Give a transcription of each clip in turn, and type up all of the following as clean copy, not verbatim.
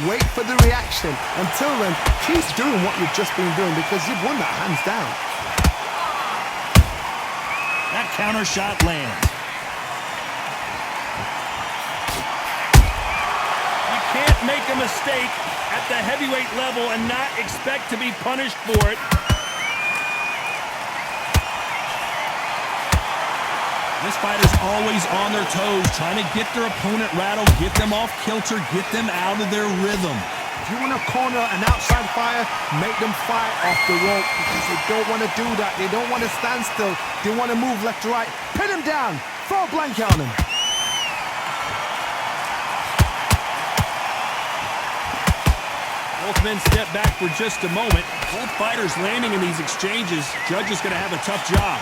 wait for the reaction. Until then, keep doing what you've just been doing because you've won that hands down. That counter shot lands. You can't make a mistake at the heavyweight level and not expect to be punished for it. This fighter's always on their toes, trying to get their opponent rattled, get them off kilter, get them out of their rhythm. If you want to corner an outside fighter, make them fight off the rope because they don't want to do that. They don't want to stand still. They want to move left to right. Pin him down. Throw a blanket on him. Both men step back for just a moment. Both fighters landing in these exchanges. Judge is going to have a tough job.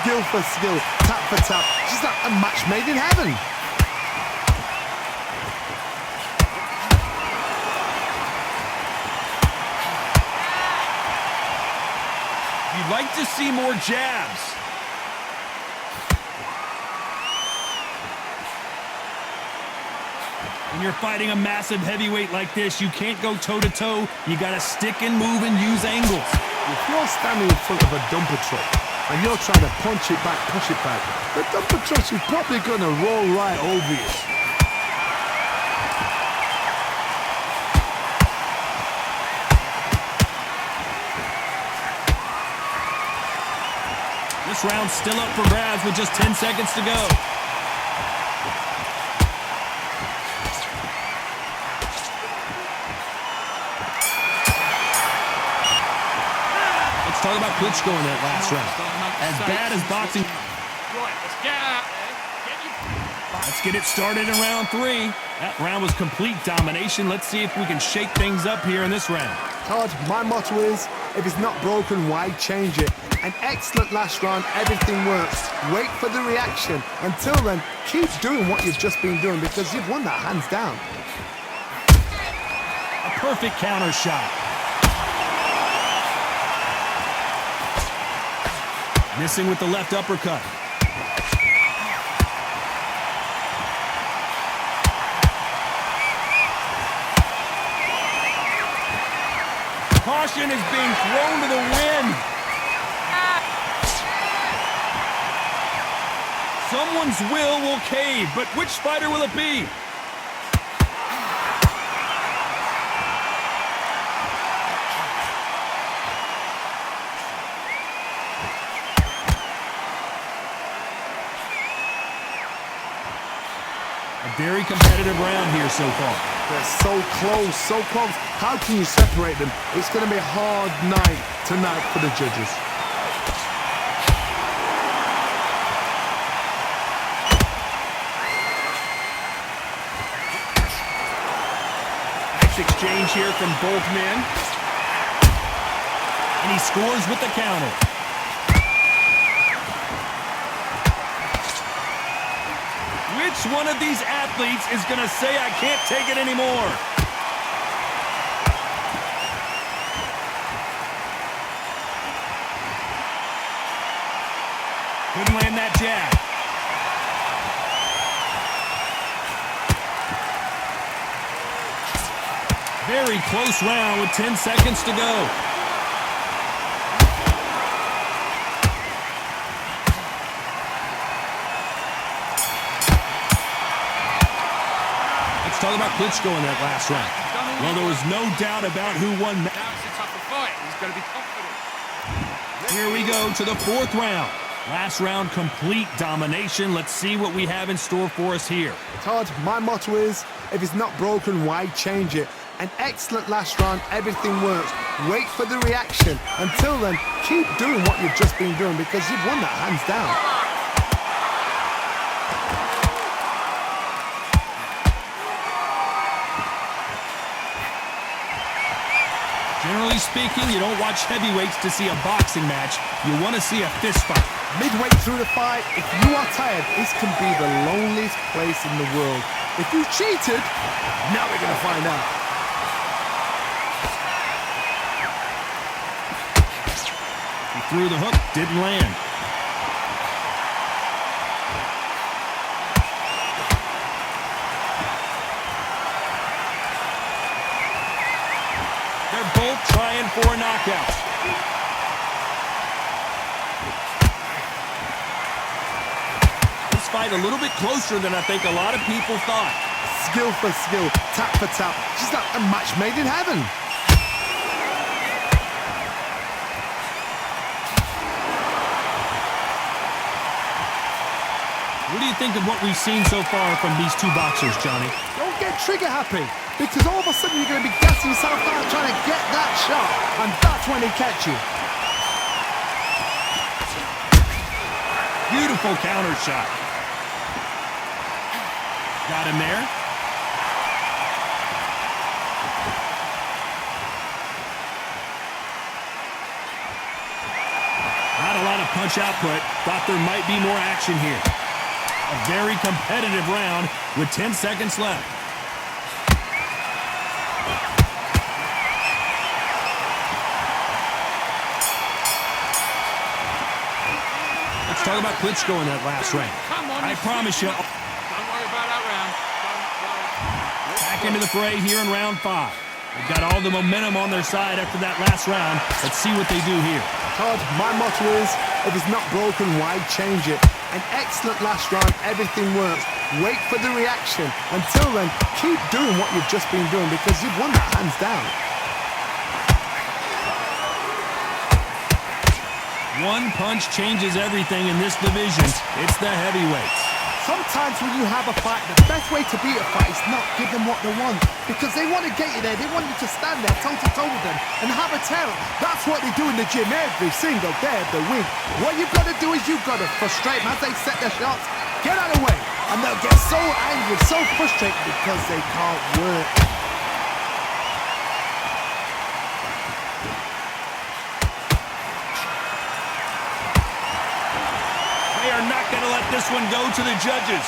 Skill for skill, tap for tap. She's like a match made in heaven. You'd like to see more jabs. When you're fighting a massive heavyweight like this, you can't go toe-to-toe. You got to stick and move and use angles. If you're standing in front of a dumper truck and you're trying to punch it back, push it back, the dumper truck is probably going to roll right over you. This round's still up for grabs with just 10 seconds to go. Let's talk about Klitschko in that last round. As bad as boxing. Let's get it started in round 3. That round was complete domination. Let's see if we can shake things up here in this round. Todd, my motto is, if it's not broken, why change it? An excellent last round, everything works. Wait for the reaction. Until then, keep doing what you've just been doing because you've won that hands down. A perfect counter shot. Missing with the left uppercut. Caution is being thrown to the wind. Someone's will cave, but which fighter will it be? A very competitive round here so far. They're so close, so close. How can you separate them? It's going to be a hard night tonight for the judges. Nice exchange here from both men. And he scores with the counter. Which one of these athletes is going to say, I can't take it anymore? Couldn't land that jab. Very close round with 10 seconds to go. Let's talk about Klitschko in that last round. Well, there was no doubt about who won. Now it's a tougher fight. He's going to be confident. Here we go to the 4th round. Last round, complete domination. Let's see what we have in store for us here. Todd, my motto is, if it's not broken, why change it? An excellent last round, everything works. Wait for the reaction. Until then, keep doing what you've just been doing because you've won that hands down. Generally speaking, you don't watch heavyweights to see a boxing match. You want to see a fist fight. Midway through the fight, if you are tired, this can be the loneliest place in the world. If you cheated, now we're going to find out. He threw the hook, didn't land. They're both trying for a knockout. This fight a little bit closer than I think a lot of people thought. Skill for skill, tap for tap. She's like a match made in heaven. What do you think of what we've seen so far from these two boxers, Johnny? Don't get trigger happy, because all of a sudden you're going to be gassing yourself out trying to get that shot, and that's when they catch you. Beautiful counter shot. Got him there. Not a lot of punch output. Thought there might be more action here. A very competitive round with 10 seconds left. Let's talk about Klitschko in that last round. Come on, I promise you. don't worry about that round. Don't worry. Back into the fray here in round 5. They've got all the momentum on their side after that last round. Let's see what they do here. Todd, my motto is, if it's not broken, why change it? An excellent last round, everything works. Wait for the reaction. Until then, keep doing what you've just been doing because you've won that hands down. One punch changes everything in this division. It's the heavyweights. Sometimes when you have a fight, the best way to beat a fight is not give them what they want. Because they want to get you there. They want you to stand there toe-to-toe with them and have a tell. That's what they do in the gym every single day of the week. What you've got to do is you've got to frustrate them as they set their shots. Get out of the way. And they'll get so angry, so frustrated because they can't work. They are not going to let this one go to the judges.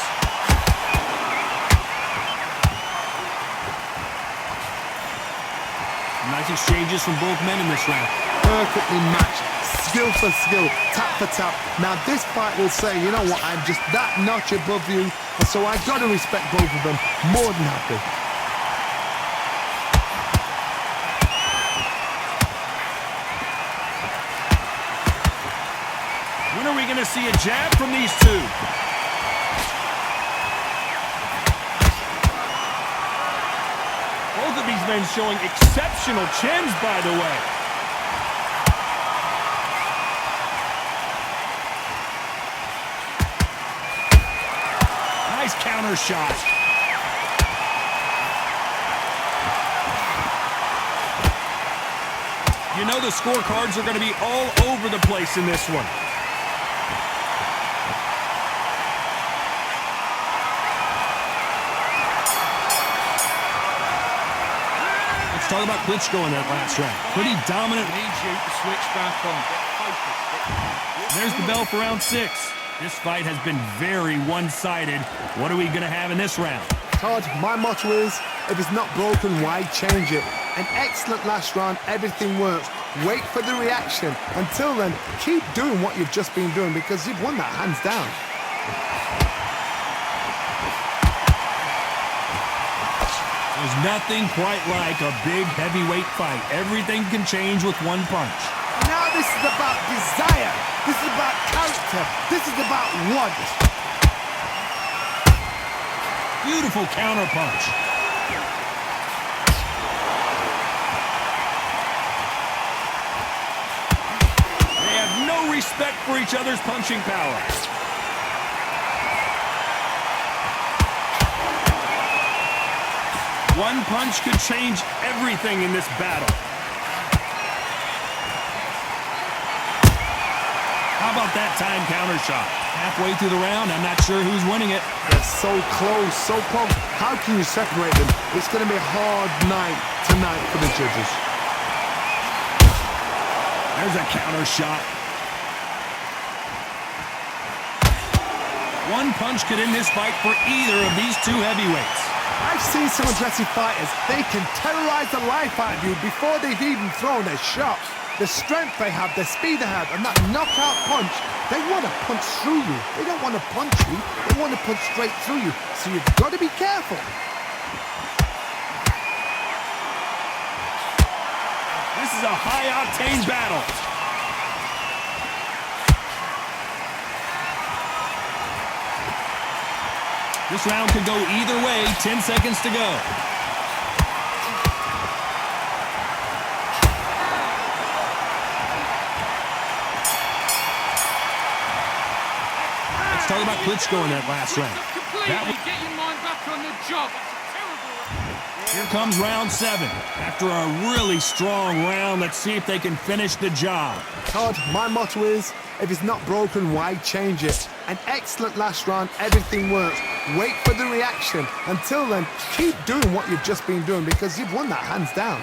Nice exchanges from both men in this round. Perfectly matched. Skill for skill, tap for tap. Now this fight will say, you know what, I'm just that notch above you, and so I got to respect both of them. More than happy. When are we going to see a jab from these two? Both of these men showing exceptional chins, by the way. Nice counter shot. You know the scorecards are going to be all over the place in this one. Let's talk about Klitschko in that last round. Pretty dominant. Needs you to switch back on. Get focused. There's the bell for round 6. This fight has been very one-sided. What are we going to have in this round? Todd, my motto is, if it's not broken, why change it? An excellent last round, everything works. Wait for the reaction. Until then, keep doing what you've just been doing because you've won that hands down. There's nothing quite like a big heavyweight fight. Everything can change with one punch. Now this is about desire. This is about character. This is about want. Beautiful counter punch. They have no respect for each other's punching power. One punch could change everything in this battle. How about that time counter shot? Halfway through the round, I'm not sure who's winning it. They're so close, so close. How can you separate them? It's going to be a hard night tonight for the judges. There's a counter shot. One punch could end this fight for either of these two heavyweights. I've seen some aggressive fighters. They can terrorize the life out of you before they've even thrown a shot. The strength they have, the speed they have, and that knockout punch, they want to punch through you. They don't want to punch you. They want to punch straight through you. So you've got to be careful. is a high-octane battle. This round could go either way. 10 seconds to go. Let's talk about Klitschko in that last round. Completely get your mind back on the job. It's a terrible. Here comes round 7. After a really strong round, let's see if they can finish the job. Todd, my motto is, if it's not broken, why change it? An excellent last round, everything works. Wait for the reaction. Until then, keep doing what you've just been doing because you've won that hands down.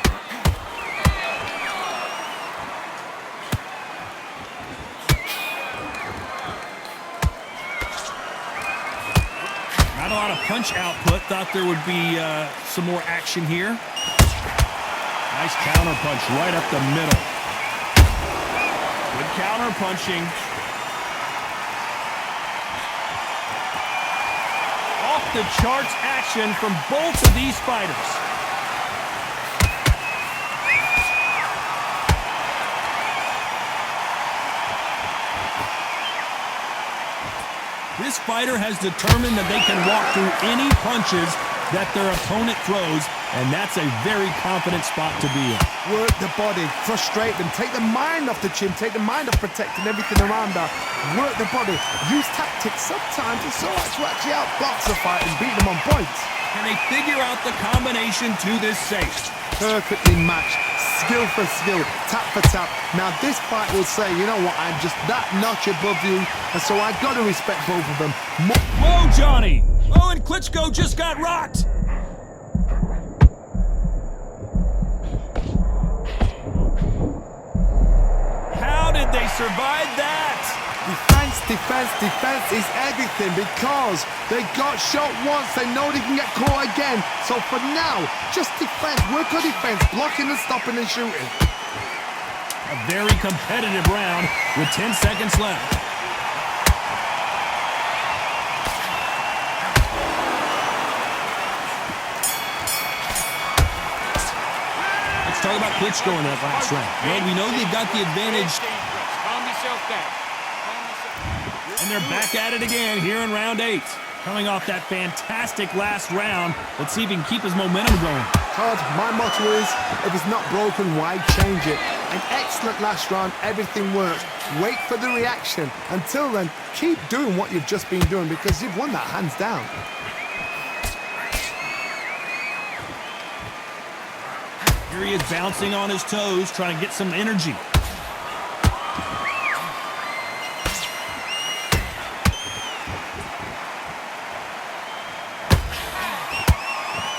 Not a lot of punch output. Thought there would be some more action here. Nice counter punch right up the middle. Good counter punching. Off the charts action from both of these fighters. This fighter has determined that they can walk through any punches that their opponent throws, and that's a very confident spot to be in. Work the body, frustrate them, take the mind off the chin, take the mind off protecting everything around her. Work the body, use tactics. Sometimes it's so hard to actually outbox a fight and beat them on points. Can they figure out the combination to this safe? Perfectly matched, skill for skill, tap for tap. Now this fight will say, you know what, I'm just that notch above you, and so I got to respect both of them. Whoa, Johnny! Oh, and Klitschko just got rocked! How did they survive that? Defense, defense, defense is everything because they got shot once, they know they can get caught again. So for now, just defense, work on defense, blocking and stopping and shooting. A very competitive round with 10 seconds left. Let's talk about Klitschko in that last round. Well, we know they've got the advantage. Calm yourself down. And they're back at it again here in round 8. Coming off that fantastic last round, let's see if he can keep his momentum going. Todd, my motto is, if it's not broken, why change it? An excellent last round, everything works. Wait for the reaction. Until then, keep doing what you've just been doing because you've won that hands down. Here he is bouncing on his toes, trying to get some energy.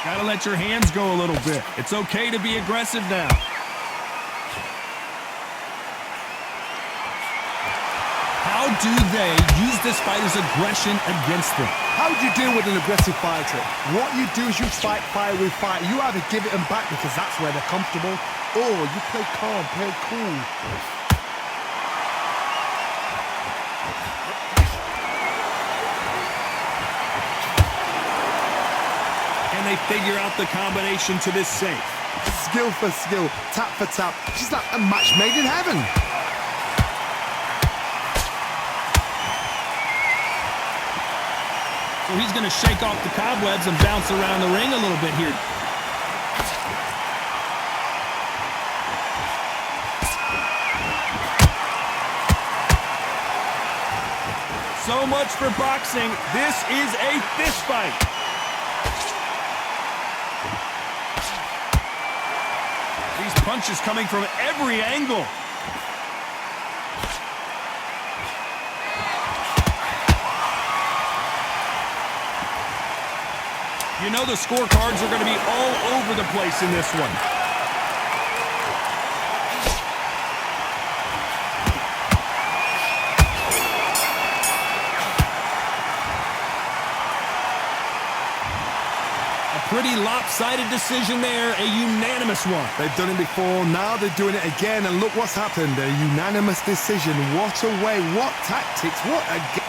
Gotta let your hands go a little bit. It's okay to be aggressive now. How do they use this fighter's aggression against them? How do you deal with an aggressive fighter? What you do is you fight fire with fire. You either give it them back because that's where they're comfortable, or you play calm, play cool. Can they figure out the combination to this safe? Skill for skill, tap for tap. She's like a match made in heaven. So he's going to shake off the cobwebs and bounce around the ring a little bit here. So much for boxing. This is a fist fight. These punches coming from every angle. You know the scorecards are going to be all over the place in this one. A pretty lopsided decision there, a unanimous one. They've done it before, now they're doing it again, and look what's happened. A unanimous decision. What a way, what tactics, what a...